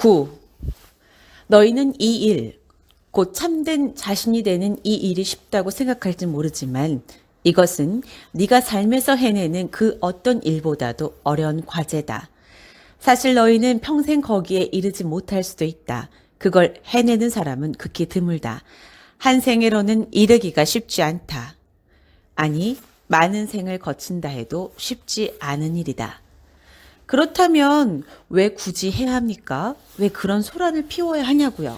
9. 너희는 이 일, 곧 참된 자신이 되는 이 일이 쉽다고 생각할지 모르지만 이것은 네가 삶에서 해내는 그 어떤 일보다도 어려운 과제다. 사실 너희는 평생 거기에 이르지 못할 수도 있다. 그걸 해내는 사람은 극히 드물다. 한 생애로는 이르기가 쉽지 않다. 아니, 많은 생을 거친다 해도 쉽지 않은 일이다. 그렇다면 왜 굳이 해야 합니까? 왜 그런 소란을 피워야 하냐고요?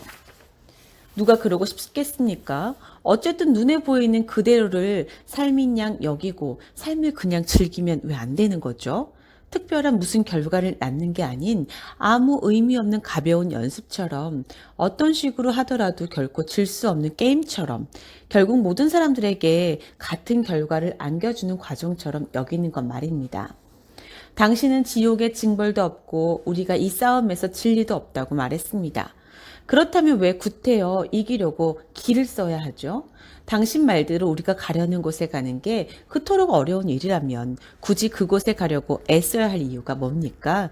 누가 그러고 싶겠습니까? 어쨌든 눈에 보이는 그대로를 삶인 양 여기고 삶을 그냥 즐기면 왜 안 되는 거죠? 특별한 무슨 결과를 낳는 게 아닌 아무 의미 없는 가벼운 연습처럼 어떤 식으로 하더라도 결코 질 수 없는 게임처럼 결국 모든 사람들에게 같은 결과를 안겨주는 과정처럼 여기는 것 말입니다. 당신은 지옥의 징벌도 없고 우리가 이 싸움에서 진리도 없다고 말했습니다. 그렇다면 왜 구태여 이기려고 길을 써야 하죠? 당신 말대로 우리가 가려는 곳에 가는 게 그토록 어려운 일이라면 굳이 그곳에 가려고 애써야 할 이유가 뭡니까?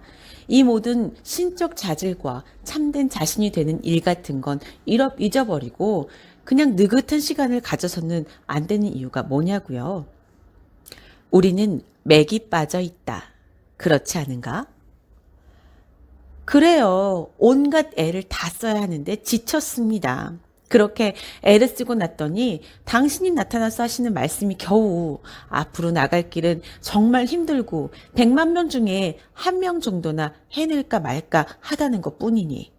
이 모든 신적 자질과 참된 자신이 되는 일 같은 건 잊어버리고 그냥 느긋한 시간을 가져서는 안 되는 이유가 뭐냐고요? 우리는 맥이 빠져 있다. 그렇지 않은가? 그래요. 온갖 애를 다 써야 하는데 지쳤습니다. 그렇게 애를 쓰고 났더니 당신이 나타나서 하시는 말씀이 겨우 앞으로 나갈 길은 정말 힘들고 100만 명 중에 한 명 정도나 해낼까 말까 하다는 것 뿐이니.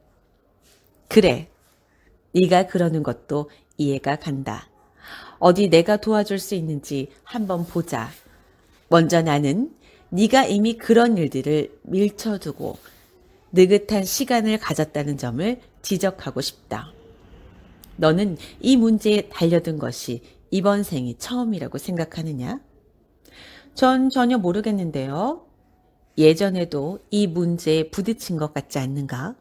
그래. 네가 그러는 것도 이해가 간다. 어디 내가 도와줄 수 있는지 한번 보자. 먼저 나는 네가 이미 그런 일들을 밀쳐두고 느긋한 시간을 가졌다는 점을 지적하고 싶다. 너는 이 문제에 달려든 것이 이번 생이 처음이라고 생각하느냐? 전 전혀 모르겠는데요. 예전에도 이 문제에 부딪힌 것 같지 않는가?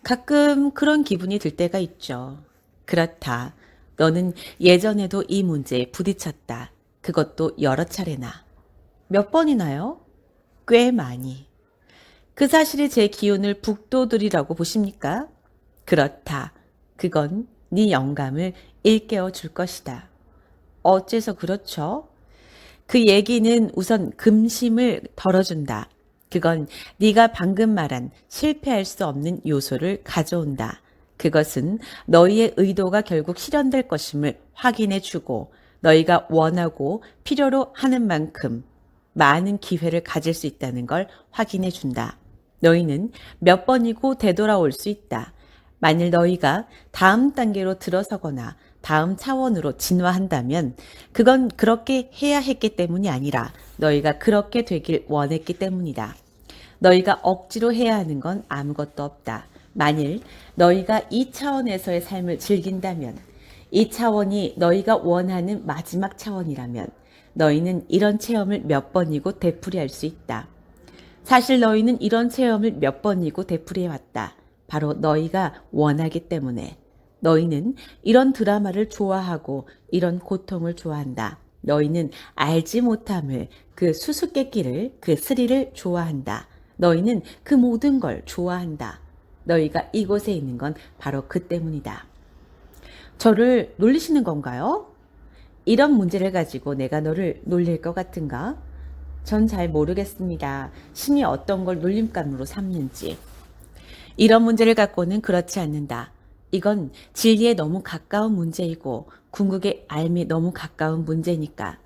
가끔 그런 기분이 들 때가 있죠. 그렇다. 너는 예전에도 이 문제에 부딪혔다. 그것도 여러 차례나. 몇 번이나요? 꽤 많이. 그 사실이 제 기운을 북돋으리라고 보십니까? 그렇다. 그건 네 영감을 일깨워 줄 것이다. 어째서 그렇죠? 그 얘기는 우선 금심을 덜어준다. 그건 네가 방금 말한 실패할 수 없는 요소를 가져온다. 그것은 너희의 의도가 결국 실현될 것임을 확인해 주고 너희가 원하고 필요로 하는 만큼 많은 기회를 가질 수 있다는 걸 확인해 준다. 너희는 몇 번이고 되돌아올 수 있다. 만일 너희가 다음 단계로 들어서거나 다음 차원으로 진화한다면 그건 그렇게 해야 했기 때문이 아니라 너희가 그렇게 되길 원했기 때문이다. 너희가 억지로 해야 하는 건 아무것도 없다. 만일 너희가 이 차원에서의 삶을 즐긴다면 이 차원이 너희가 원하는 마지막 차원이라면 너희는 이런 체험을 몇 번이고 되풀이할 수 있다. 사실 너희는 이런 체험을 몇 번이고 되풀이해왔다. 바로 너희가 원하기 때문에. 너희는 이런 드라마를 좋아하고 이런 고통을 좋아한다. 너희는 알지 못함을, 그 수수께끼를, 그 스릴을 좋아한다. 너희는 그 모든 걸 좋아한다. 너희가 이곳에 있는 건 바로 그 때문이다. 저를 놀리시는 건가요? 이런 문제를 가지고 내가 너를 놀릴 것 같은가? 전 잘 모르겠습니다. 신이 어떤 걸 놀림감으로 삼는지. 이런 문제를 갖고는 그렇지 않는다. 이건 진리에 너무 가까운 문제이고 궁극의 알미 너무 가까운 문제니까.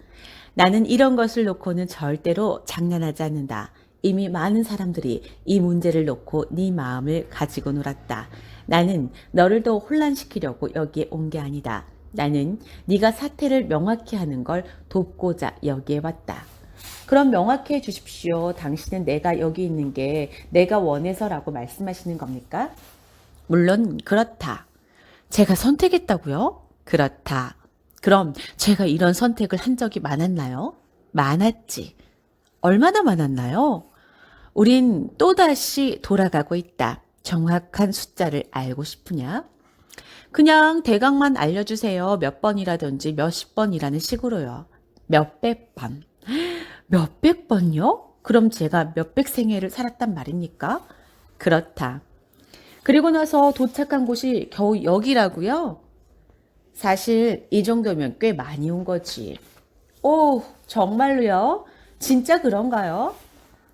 나는 이런 것을 놓고는 절대로 장난하지 않는다. 이미 많은 사람들이 이 문제를 놓고 네 마음을 가지고 놀았다. 나는 너를 더 혼란시키려고 여기에 온 게 아니다. 나는 네가 사태를 명확히 하는 걸 돕고자 여기에 왔다. 그럼 명확히 해 주십시오. 당신은 내가 여기 있는 게 내가 원해서라고 말씀하시는 겁니까? 물론 그렇다. 제가 선택했다고요? 그렇다. 그럼 제가 이런 선택을 한 적이 많았나요? 많았지. 얼마나 많았나요? 우린 또다시 돌아가고 있다. 정확한 숫자를 알고 싶으냐? 그냥 대강만 알려주세요. 몇 번이라든지 몇십 번이라는 식으로요. 몇백 번. 몇백 번요? 그럼 제가 몇백 생애를 살았단 말입니까? 그렇다. 그리고 나서 도착한 곳이 겨우 여기라고요? 사실 이 정도면 꽤 많이 온 거지. 오, 정말로요? 진짜 그런가요?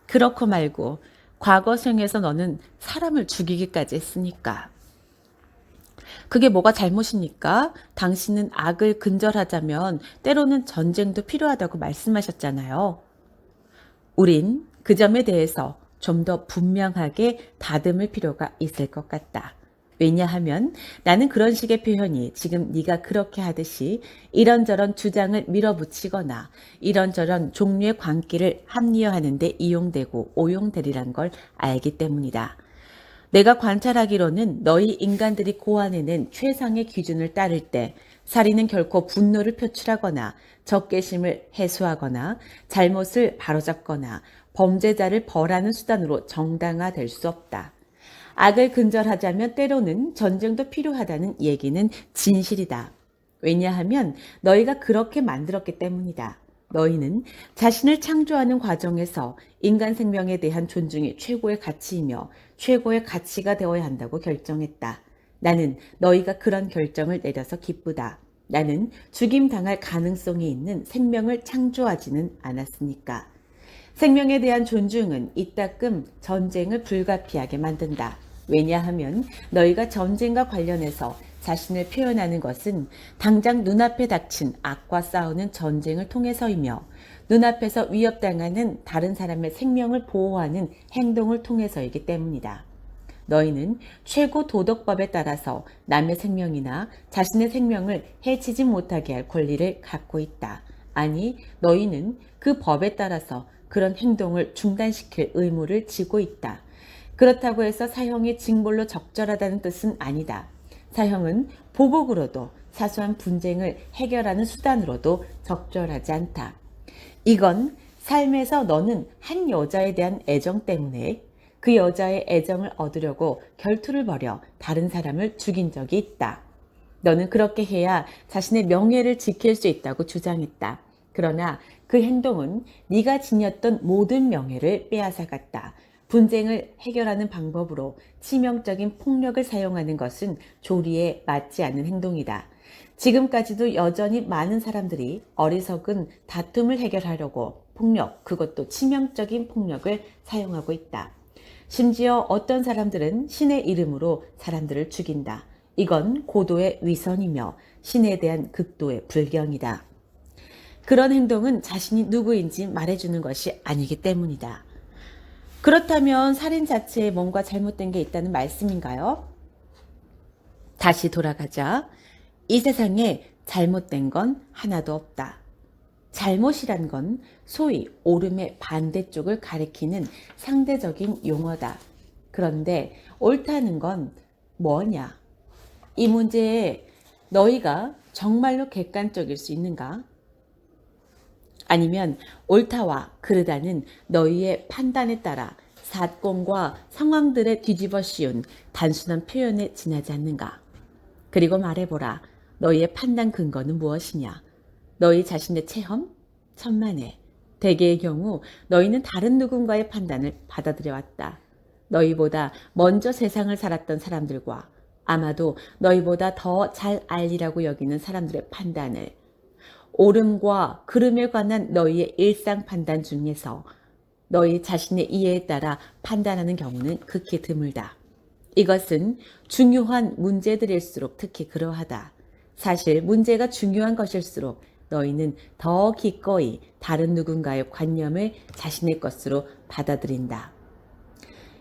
그렇고 말고 과거 생에서 너는 사람을 죽이기까지 했으니까. 그게 뭐가 잘못입니까? 당신은 악을 근절하자면 때로는 전쟁도 필요하다고 말씀하셨잖아요. 우린 그 점에 대해서 좀 더 분명하게 다듬을 필요가 있을 것 같다. 왜냐하면 나는 그런 식의 표현이 지금 네가 그렇게 하듯이 이런저런 주장을 밀어붙이거나 이런저런 종류의 광기를 합리화하는 데 이용되고 오용되리란 걸 알기 때문이다. 내가 관찰하기로는 너희 인간들이 고안해낸 최상의 기준을 따를 때 살인은 결코 분노를 표출하거나 적개심을 해소하거나 잘못을 바로잡거나 범죄자를 벌하는 수단으로 정당화될 수 없다. 악을 근절하자면 때로는 전쟁도 필요하다는 얘기는 진실이다. 왜냐하면 너희가 그렇게 만들었기 때문이다. 너희는 자신을 창조하는 과정에서 인간 생명에 대한 존중이 최고의 가치이며 최고의 가치가 되어야 한다고 결정했다. 나는 너희가 그런 결정을 내려서 기쁘다. 나는 죽임당할 가능성이 있는 생명을 창조하지는 않았으니까. 생명에 대한 존중은 이따금 전쟁을 불가피하게 만든다. 왜냐하면 너희가 전쟁과 관련해서 자신을 표현하는 것은 당장 눈앞에 닥친 악과 싸우는 전쟁을 통해서이며 눈앞에서 위협당하는 다른 사람의 생명을 보호하는 행동을 통해서이기 때문이다. 너희는 최고 도덕법에 따라서 남의 생명이나 자신의 생명을 해치지 못하게 할 권리를 갖고 있다. 아니, 너희는 그 법에 따라서 그런 행동을 중단시킬 의무를 지고 있다. 그렇다고 해서 사형이 징벌로 적절하다는 뜻은 아니다. 사형은 보복으로도 사소한 분쟁을 해결하는 수단으로도 적절하지 않다. 이건 삶에서 너는 한 여자에 대한 애정 때문에 그 여자의 애정을 얻으려고 결투를 벌여 다른 사람을 죽인 적이 있다. 너는 그렇게 해야 자신의 명예를 지킬 수 있다고 주장했다. 그러나 그 행동은 네가 지녔던 모든 명예를 빼앗아갔다. 분쟁을 해결하는 방법으로 치명적인 폭력을 사용하는 것은 조리에 맞지 않는 행동이다. 지금까지도 여전히 많은 사람들이 어리석은 다툼을 해결하려고 폭력, 그것도 치명적인 폭력을 사용하고 있다. 심지어 어떤 사람들은 신의 이름으로 사람들을 죽인다. 이건 고도의 위선이며 신에 대한 극도의 불경이다. 그런 행동은 자신이 누구인지 말해주는 것이 아니기 때문이다. 그렇다면 살인 자체에 뭔가 잘못된 게 있다는 말씀인가요? 다시 돌아가자. 이 세상에 잘못된 건 하나도 없다. 잘못이란 건 소위 옳음의 반대쪽을 가리키는 상대적인 용어다. 그런데 옳다는 건 뭐냐? 이 문제에 너희가 정말로 객관적일 수 있는가? 아니면 옳다와 그르다는 너희의 판단에 따라 사건과 상황들에 뒤집어 씌운 단순한 표현에 지나지 않는가? 그리고 말해보라. 너희의 판단 근거는 무엇이냐? 너희 자신의 체험? 천만에. 대개의 경우 너희는 다른 누군가의 판단을 받아들여왔다. 너희보다 먼저 세상을 살았던 사람들과 아마도 너희보다 더 잘 알리라고 여기는 사람들의 판단을 옳음과 그름에 관한 너희의 일상 판단 중에서 너희 자신의 이해에 따라 판단하는 경우는 극히 드물다. 이것은 중요한 문제들일수록 특히 그러하다. 사실 문제가 중요한 것일수록 너희는 더 기꺼이 다른 누군가의 관념을 자신의 것으로 받아들인다.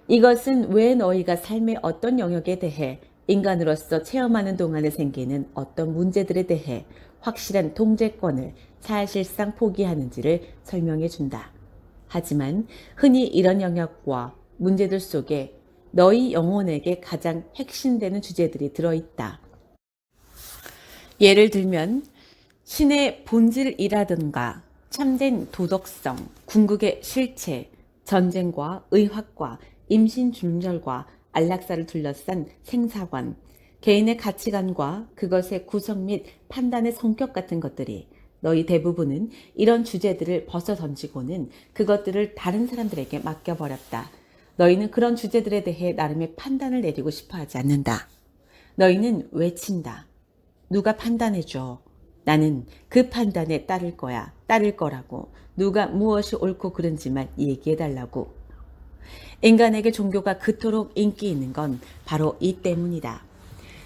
이것은 왜 너희가 삶의 어떤 영역에 대해 인간으로서 체험하는 동안에 생기는 어떤 문제들에 대해 확실한 통제권을 사실상 포기하는지를 설명해 준다. 하지만 흔히 이런 영역과 문제들 속에 너희 영혼에게 가장 핵심되는 주제들이 들어있다. 예를 들면 신의 본질이라든가 참된 도덕성, 궁극의 실체, 전쟁과 의학과 임신중절과 안락사를 둘러싼 생사관, 개인의 가치관과 그것의 구성 및 판단의 성격 같은 것들이 너희 대부분은 이런 주제들을 벗어 던지고는 그것들을 다른 사람들에게 맡겨버렸다. 너희는 그런 주제들에 대해 나름의 판단을 내리고 싶어 하지 않는다. 너희는 외친다. 누가 판단해줘. 나는 그 판단에 따를 거야. 따를 거라고. 누가 무엇이 옳고 그른지만 얘기해달라고. 인간에게 종교가 그토록 인기 있는 건 바로 이 때문이다.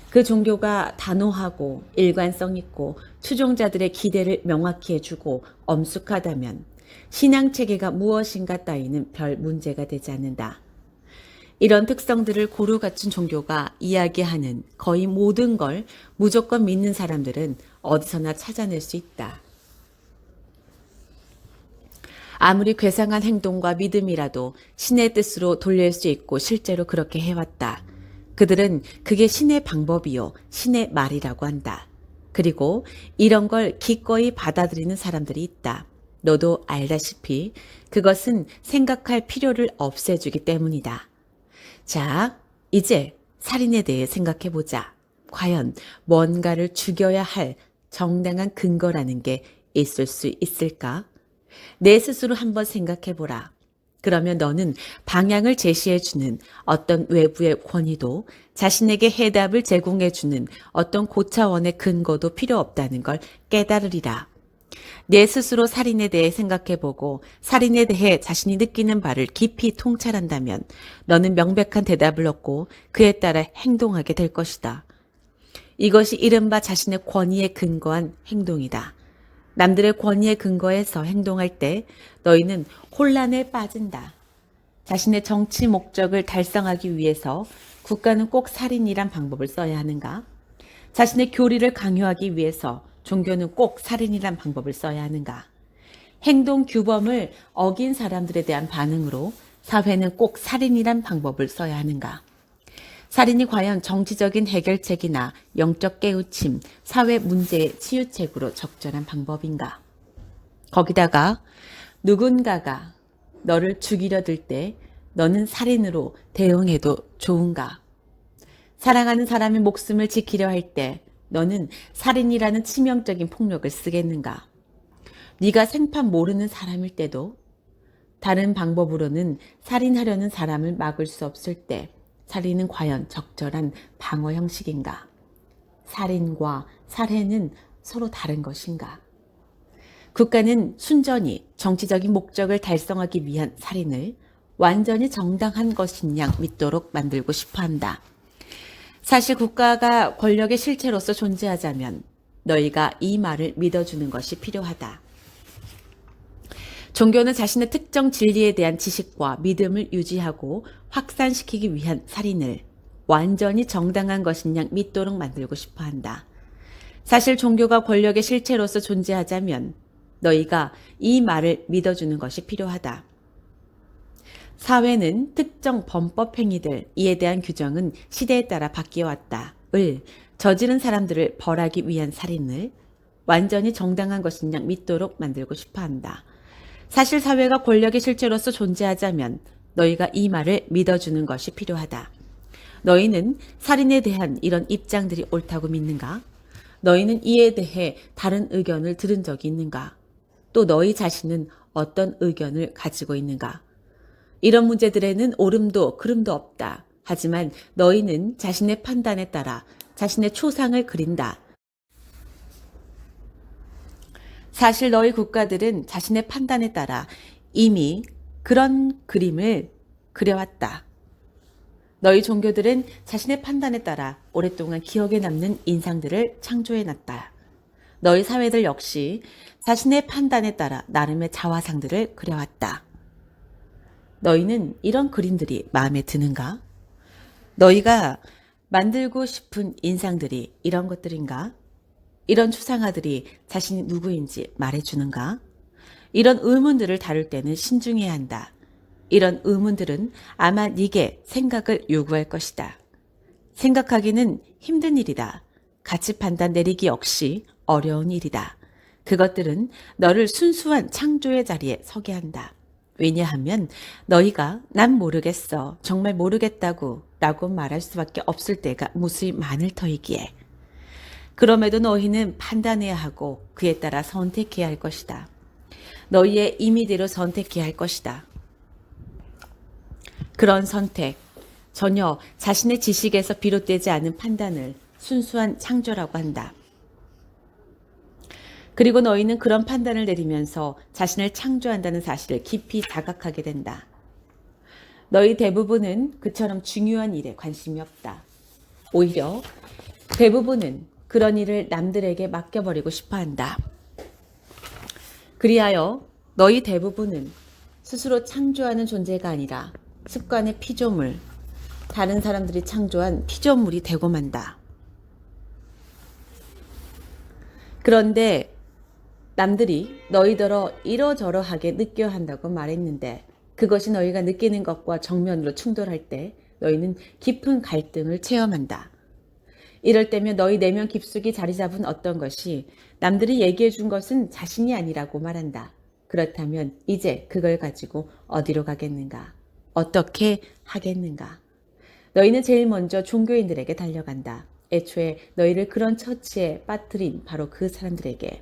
그 종교가 단호하고 일관성 있고 추종자들의 기대를 명확히 해주고 엄숙하다면 신앙체계가 무엇인가 따위는 별 문제가 되지 않는다. 이런 특성들을 고루 갖춘 종교가 이야기하는 거의 모든 걸 무조건 믿는 사람들은 어디서나 찾아낼 수 있다. 아무리 괴상한 행동과 믿음이라도 신의 뜻으로 돌릴 수 있고 실제로 그렇게 해왔다. 그들은 그게 신의 방법이요, 신의 말이라고 한다. 그리고 이런 걸 기꺼이 받아들이는 사람들이 있다. 너도 알다시피 그것은 생각할 필요를 없애주기 때문이다. 자, 이제 살인에 대해 생각해보자. 과연 뭔가를 죽여야 할 정당한 근거라는 게 있을 수 있을까? 내 스스로 한번 생각해보라. 그러면 너는 방향을 제시해주는 어떤 외부의 권위도 자신에게 해답을 제공해주는 어떤 고차원의 근거도 필요 없다는 걸 깨달으리라. 내 스스로 살인에 대해 생각해보고 살인에 대해 자신이 느끼는 바를 깊이 통찰한다면 너는 명백한 대답을 얻고 그에 따라 행동하게 될 것이다. 이것이 이른바 자신의 권위에 근거한 행동이다. 남들의 권위에 근거해서 행동할 때 너희는 혼란에 빠진다. 자신의 정치 목적을 달성하기 위해서 국가는 꼭 살인이란 방법을 써야 하는가? 자신의 교리를 강요하기 위해서 종교는 꼭 살인이란 방법을 써야 하는가? 행동 규범을 어긴 사람들에 대한 반응으로 사회는 꼭 살인이란 방법을 써야 하는가? 살인이 과연 정치적인 해결책이나 영적 깨우침, 사회 문제의 치유책으로 적절한 방법인가? 거기다가 누군가가 너를 죽이려 들 때 너는 살인으로 대응해도 좋은가? 사랑하는 사람의 목숨을 지키려 할 때 너는 살인이라는 치명적인 폭력을 쓰겠는가? 네가 생판 모르는 사람일 때도 다른 방법으로는 살인하려는 사람을 막을 수 없을 때 살인은 과연 적절한 방어 형식인가? 살인과 살해는 서로 다른 것인가? 국가는 순전히 정치적인 목적을 달성하기 위한 살인을 완전히 정당한 것인 양 믿도록 만들고 싶어 한다. 사실 국가가 권력의 실체로서 존재하자면 너희가 이 말을 믿어주는 것이 필요하다. 종교는 자신의 특정 진리에 대한 지식과 믿음을 유지하고 확산시키기 위한 살인을 완전히 정당한 것인 양 믿도록 만들고 싶어 한다. 사실 종교가 권력의 실체로서 존재하자면 너희가 이 말을 믿어주는 것이 필요하다. 사회는 특정 범법 행위들, 이에 대한 규정은 시대에 따라 바뀌어왔다. 을 저지른 사람들을 벌하기 위한 살인을 완전히 정당한 것인 양 믿도록 만들고 싶어 한다. 사실 사회가 권력의 실체로서 존재하자면 너희가 이 말을 믿어주는 것이 필요하다. 너희는 살인에 대한 이런 입장들이 옳다고 믿는가? 너희는 이에 대해 다른 의견을 들은 적이 있는가? 또 너희 자신은 어떤 의견을 가지고 있는가? 이런 문제들에는 옳음도 그름도 없다. 하지만 너희는 자신의 판단에 따라 자신의 초상을 그린다. 사실 너희 국가들은 자신의 판단에 따라 이미 그런 그림을 그려왔다. 너희 종교들은 자신의 판단에 따라 오랫동안 기억에 남는 인상들을 창조해놨다. 너희 사회들 역시 자신의 판단에 따라 나름의 자화상들을 그려왔다. 너희는 이런 그림들이 마음에 드는가? 너희가 만들고 싶은 인상들이 이런 것들인가? 이런 추상화들이 자신이 누구인지 말해주는가? 이런 의문들을 다룰 때는 신중해야 한다. 이런 의문들은 아마 네게 생각을 요구할 것이다. 생각하기는 힘든 일이다. 가치 판단 내리기 역시 어려운 일이다. 그것들은 너를 순수한 창조의 자리에 서게 한다. 왜냐하면 너희가 난 모르겠어, 정말 모르겠다고 라고 말할 수밖에 없을 때가 무수히 많을 터이기에. 그럼에도 너희는 판단해야 하고 그에 따라 선택해야 할 것이다. 너희의 임의대로 선택해야 할 것이다. 그런 선택, 전혀 자신의 지식에서 비롯되지 않은 판단을 순수한 창조라고 한다. 그리고 너희는 그런 판단을 내리면서 자신을 창조한다는 사실을 깊이 자각하게 된다. 너희 대부분은 그처럼 중요한 일에 관심이 없다. 오히려 대부분은 그런 일을 남들에게 맡겨버리고 싶어 한다. 그리하여 너희 대부분은 스스로 창조하는 존재가 아니라 습관의 피조물, 다른 사람들이 창조한 피조물이 되고 만다. 그런데 남들이 너희더러 이러저러하게 느껴야 한다고 말했는데 그것이 너희가 느끼는 것과 정면으로 충돌할 때 너희는 깊은 갈등을 체험한다. 이럴 때면 너희 내면 깊숙이 자리 잡은 어떤 것이 남들이 얘기해 준 것은 자신이 아니라고 말한다. 그렇다면 이제 그걸 가지고 어디로 가겠는가? 어떻게 하겠는가? 너희는 제일 먼저 종교인들에게 달려간다. 애초에 너희를 그런 처치에 빠뜨린 바로 그 사람들에게.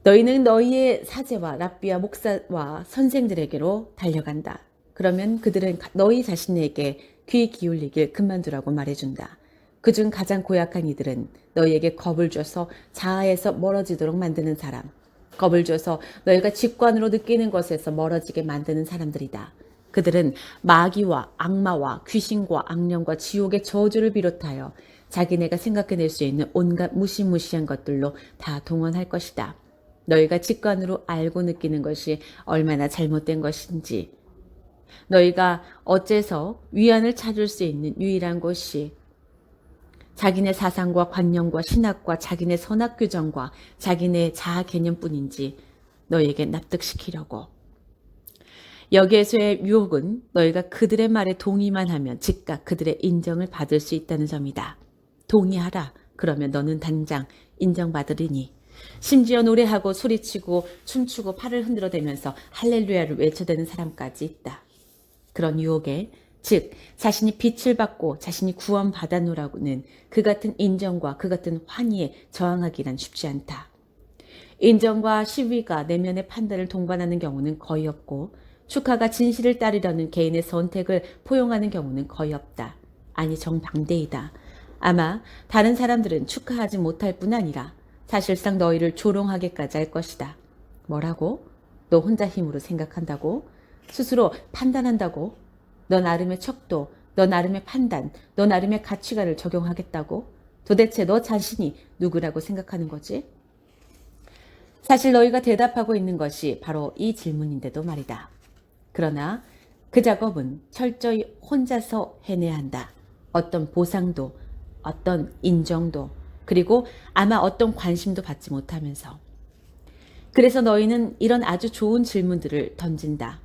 너희는 너희의 사제와 랍비와 목사와 선생들에게로 달려간다. 그러면 그들은 너희 자신에게 귀 기울이길 그만두라고 말해준다. 그중 가장 고약한 이들은 너희에게 겁을 줘서 자아에서 멀어지도록 만드는 사람, 겁을 줘서 너희가 직관으로 느끼는 것에서 멀어지게 만드는 사람들이다. 그들은 마귀와 악마와 귀신과 악령과 지옥의 저주를 비롯하여 자기네가 생각해낼 수 있는 온갖 무시무시한 것들로 다 동원할 것이다. 너희가 직관으로 알고 느끼는 것이 얼마나 잘못된 것인지, 너희가 어째서 위안을 찾을 수 있는 유일한 곳이 자기네 사상과 관념과 신학과 자기네 선악 규정과 자기네 자아 개념뿐인지 너희에게 납득시키려고. 여기에서의 유혹은 너희가 그들의 말에 동의만 하면 즉각 그들의 인정을 받을 수 있다는 점이다. 동의하라. 그러면 너는 당장 인정받으리니. 심지어 노래하고 소리치고 춤추고 팔을 흔들어대면서 할렐루야를 외쳐대는 사람까지 있다. 그런 유혹에, 즉 자신이 빛을 받고 자신이 구원받았노라고는 그 같은 인정과 그 같은 환희에 저항하기란 쉽지 않다. 인정과 시위가 내면의 판단을 동반하는 경우는 거의 없고 축하가 진실을 따르려는 개인의 선택을 포용하는 경우는 거의 없다. 아니 정반대이다. 아마 다른 사람들은 축하하지 못할 뿐 아니라 사실상 너희를 조롱하게까지 할 것이다. 뭐라고? 너 혼자 힘으로 생각한다고? 스스로 판단한다고? 너 나름의 척도, 너 나름의 판단, 너 나름의 가치관을 적용하겠다고? 도대체 너 자신이 누구라고 생각하는 거지? 사실 너희가 대답하고 있는 것이 바로 이 질문인데도 말이다. 그러나 그 작업은 철저히 혼자서 해내야 한다. 어떤 보상도, 어떤 인정도, 그리고 아마 어떤 관심도 받지 못하면서. 그래서 너희는 이런 아주 좋은 질문들을 던진다.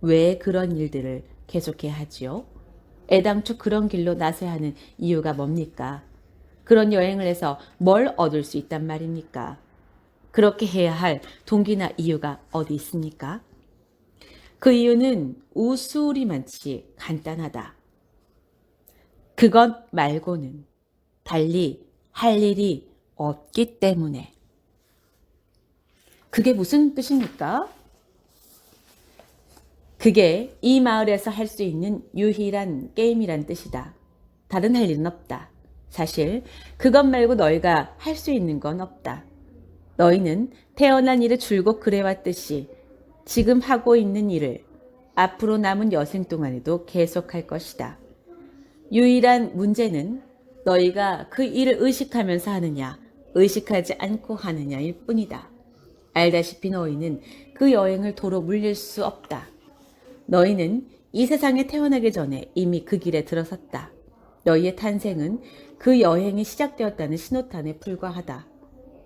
왜 그런 일들을 계속해야 하지요? 애당초 그런 길로 나서야 하는 이유가 뭡니까? 그런 여행을 해서 뭘 얻을 수 있단 말입니까? 그렇게 해야 할 동기나 이유가 어디 있습니까? 그 이유는 우스우리만치 간단하다. 그것 말고는 달리 할 일이 없기 때문에. 그게 무슨 뜻입니까? 그게 이 마을에서 할 수 있는 유일한 게임이란 뜻이다. 다른 할 일은 없다. 사실 그것 말고 너희가 할 수 있는 건 없다. 너희는 태어난 이래 줄곧 그래왔듯이 지금 하고 있는 일을 앞으로 남은 여생 동안에도 계속할 것이다. 유일한 문제는 너희가 그 일을 의식하면서 하느냐, 의식하지 않고 하느냐일 뿐이다. 알다시피 너희는 그 여행을 도로 물릴 수 없다. 너희는 이 세상에 태어나기 전에 이미 그 길에 들어섰다. 너희의 탄생은 그 여행이 시작되었다는 신호탄에 불과하다.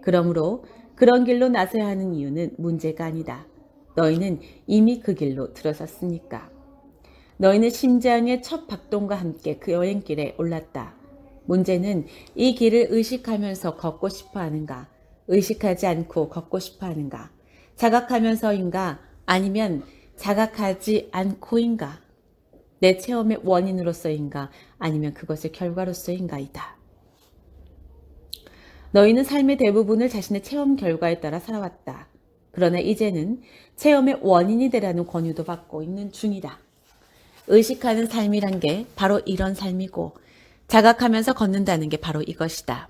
그러므로 그런 길로 나서야 하는 이유는 문제가 아니다. 너희는 이미 그 길로 들어섰으니까. 너희는 심장의 첫 박동과 함께 그 여행길에 올랐다. 문제는 이 길을 의식하면서 걷고 싶어 하는가, 의식하지 않고 걷고 싶어 하는가, 자각하면서인가, 아니면 자각하지 않고인가, 내 체험의 원인으로서인가, 아니면 그것의 결과로서인가이다. 너희는 삶의 대부분을 자신의 체험 결과에 따라 살아왔다. 그러나 이제는 체험의 원인이 되라는 권유도 받고 있는 중이다. 의식하는 삶이란 게 바로 이런 삶이고 자각하면서 걷는다는 게 바로 이것이다.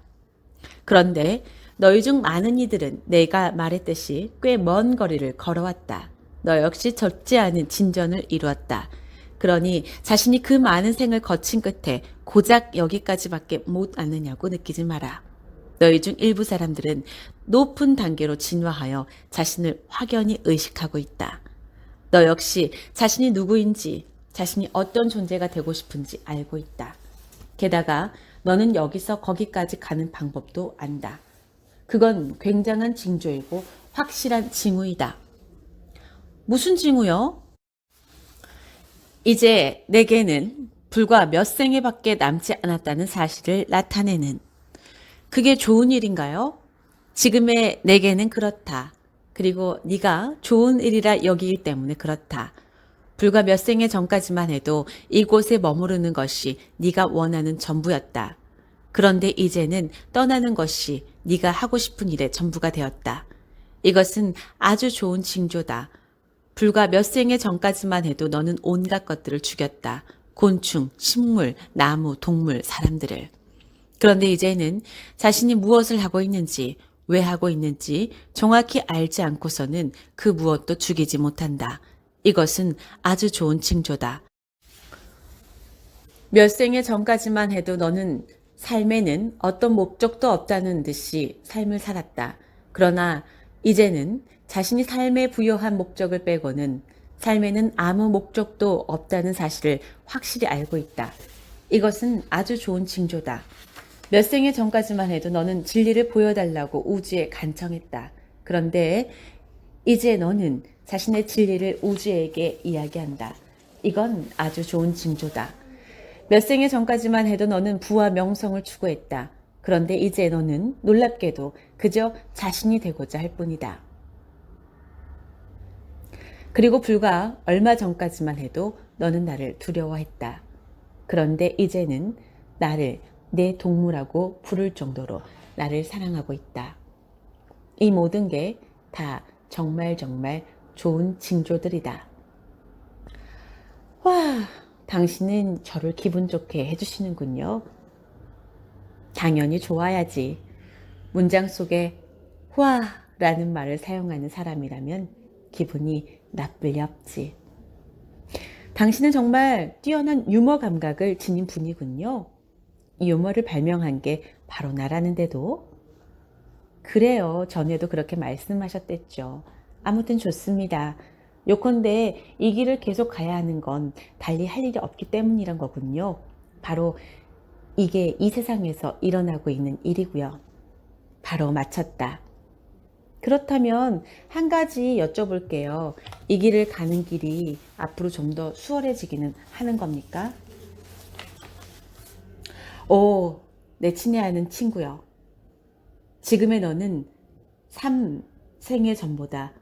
그런데 너희 중 많은 이들은 내가 말했듯이 꽤 먼 거리를 걸어왔다. 너 역시 적지 않은 진전을 이루었다. 그러니 자신이 그 많은 생을 거친 끝에 고작 여기까지밖에 못 왔느냐고 느끼지 마라. 너희 중 일부 사람들은 높은 단계로 진화하여 자신을 확연히 의식하고 있다. 너 역시 자신이 누구인지, 자신이 어떤 존재가 되고 싶은지 알고 있다. 게다가 너는 여기서 거기까지 가는 방법도 안다. 그건 굉장한 징조이고 확실한 징후이다. 무슨 징후요? 이제 내게는 불과 몇 생애밖에 남지 않았다는 사실을 나타내는. 그게 좋은 일인가요? 지금의 내게는 그렇다. 그리고 네가 좋은 일이라 여기기 때문에 그렇다. 불과 몇 생애 전까지만 해도 이곳에 머무르는 것이 네가 원하는 전부였다. 그런데 이제는 떠나는 것이 네가 하고 싶은 일의 전부가 되었다. 이것은 아주 좋은 징조다. 불과 몇 생애 전까지만 해도 너는 온갖 것들을 죽였다. 곤충, 식물, 나무, 동물, 사람들을. 그런데 이제는 자신이 무엇을 하고 있는지, 왜 하고 있는지 정확히 알지 않고서는 그 무엇도 죽이지 못한다. 이것은 아주 좋은 징조다. 몇 생애 전까지만 해도 너는 삶에는 어떤 목적도 없다는 듯이 삶을 살았다. 그러나 이제는 자신이 삶에 부여한 목적을 빼고는 삶에는 아무 목적도 없다는 사실을 확실히 알고 있다. 이것은 아주 좋은 징조다. 몇 생애 전까지만 해도 너는 진리를 보여달라고 우주에 간청했다. 그런데 이제 너는 자신의 진리를 우주에게 이야기한다. 이건 아주 좋은 징조다. 몇 생애 전까지만 해도 너는 부와 명성을 추구했다. 그런데 이제 너는 놀랍게도 그저 자신이 되고자 할 뿐이다. 그리고 불과 얼마 전까지만 해도 너는 나를 두려워했다. 그런데 이제는 나를 내 동무라고 부를 정도로 나를 사랑하고 있다. 이 모든 게 다 정말 좋은 징조들이다. 와, 당신은 저를 기분 좋게 해주시는군요. 당연히 좋아야지. 문장 속에 와라는 말을 사용하는 사람이라면 기분이 나쁠 리 없지. 당신은 정말 뛰어난 유머 감각을 지닌 분이군요. 이 유머를 발명한 게 바로 나라는데도. 그래요. 전에도 그렇게 말씀하셨댔죠. 아무튼 좋습니다. 요컨대 이 길을 계속 가야 하는 건 달리 할 일이 없기 때문이란 거군요. 바로 이게 이 세상에서 일어나고 있는 일이고요. 바로 맞췄다. 그렇다면 한 가지 여쭤볼게요. 이 길을 가는 길이 앞으로 좀 더 수월해지기는 하는 겁니까? 오, 내 친애하는 친구요. 지금의 너는 3생애 전보다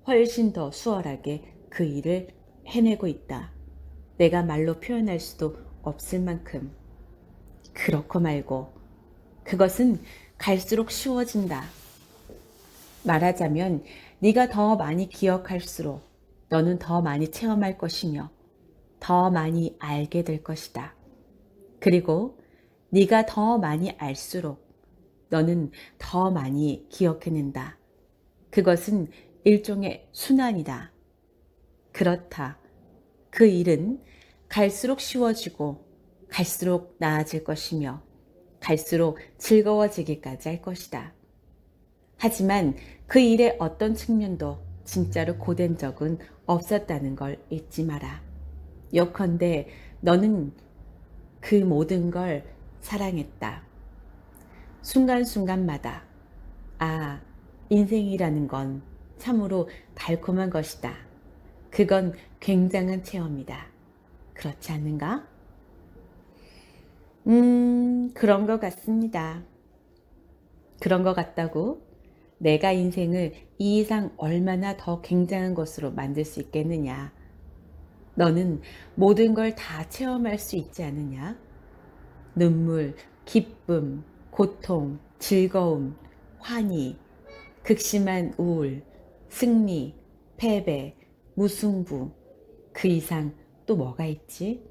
훨씬 더 수월하게 그 일을 해내고 있다. 내가 말로 표현할 수도 없을 만큼. 그렇고 말고 그것은 갈수록 쉬워진다. 말하자면 네가 더 많이 기억할수록 너는 더 많이 체험할 것이며 더 많이 알게 될 것이다. 그리고 네가 더 많이 알수록 너는 더 많이 기억해낸다. 그것은 일종의 순환이다. 그렇다. 그 일은 갈수록 쉬워지고 갈수록 나아질 것이며 갈수록 즐거워지기까지 할 것이다. 하지만 그 일의 어떤 측면도 진짜로 고된 적은 없었다는 걸 잊지 마라. 요컨대 너는 그 모든 걸 사랑했다. 순간순간마다 아, 인생이라는 건 참으로 달콤한 것이다. 그건 굉장한 체험이다. 그렇지 않은가? 그런 것 같습니다. 그런 것 같다고? 내가 인생을 이 이상 얼마나 더 굉장한 것으로 만들 수 있겠느냐? 너는 모든 걸 다 체험할 수 있지 않느냐? 눈물, 기쁨, 고통, 즐거움, 환희, 극심한 우울, 승리, 패배, 무승부, 그 이상 또 뭐가 있지?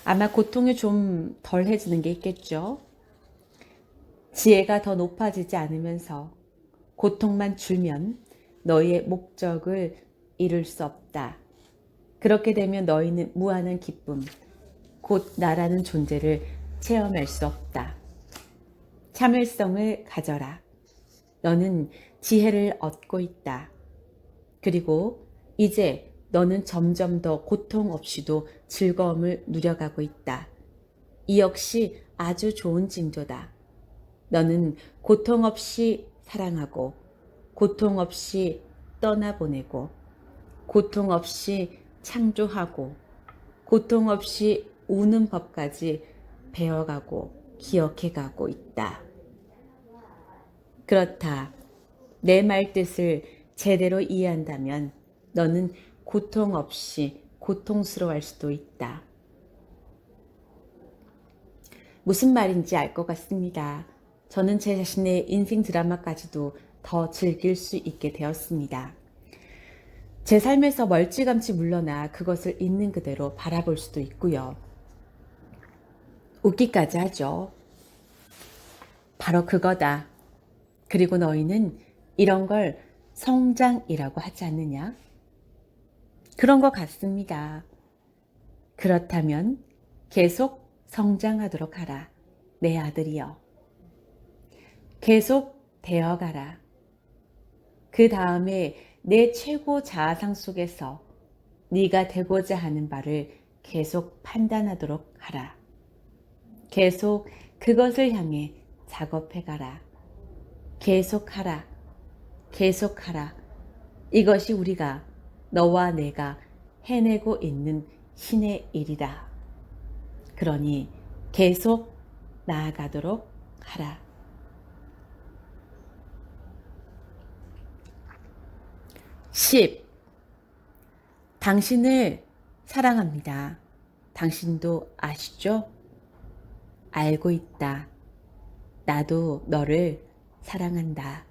아마 고통이 좀 덜해지는 게 있겠죠. 지혜가 더 높아지지 않으면서 고통만 줄면 너희의 목적을 이룰 수 없다. 그렇게 되면 너희는 무한한 기쁨, 곧 나라는 존재를 체험할 수 없다. 참을성을 가져라. 너는 지혜를 얻고 있다. 그리고 이제 너는 점점 더 고통 없이도 즐거움을 누려가고 있다. 이 역시 아주 좋은 징조다. 너는 고통 없이 사랑하고, 고통 없이 떠나보내고, 고통 없이 창조하고, 고통 없이 우는 법까지 배워가고 기억해가고 있다. 그렇다. 내 말 뜻을 제대로 이해한다면 너는 고통 없이 고통스러워할 수도 있다. 무슨 말인지 알 것 같습니다. 저는 제 자신의 인생 드라마까지도 더 즐길 수 있게 되었습니다. 제 삶에서 멀찌감치 물러나 그것을 있는 그대로 바라볼 수도 있고요. 웃기까지 하죠. 바로 그거다. 그리고 너희는 이런 걸 성장이라고 하지 않느냐? 그런 것 같습니다. 그렇다면 계속 성장하도록 하라. 내 아들이여. 계속 되어가라. 그 다음에 내 최고 자아상 속에서 네가 되고자 하는 바를 계속 판단하도록 하라. 계속 그것을 향해 작업해가라. 계속하라. 계속하라. 이것이 우리가 너와 내가 해내고 있는 신의 일이다. 그러니 계속 나아가도록 하라. 10. 당신을 사랑합니다. 당신도 아시죠? 알고 있다. 나도 너를 사랑한다.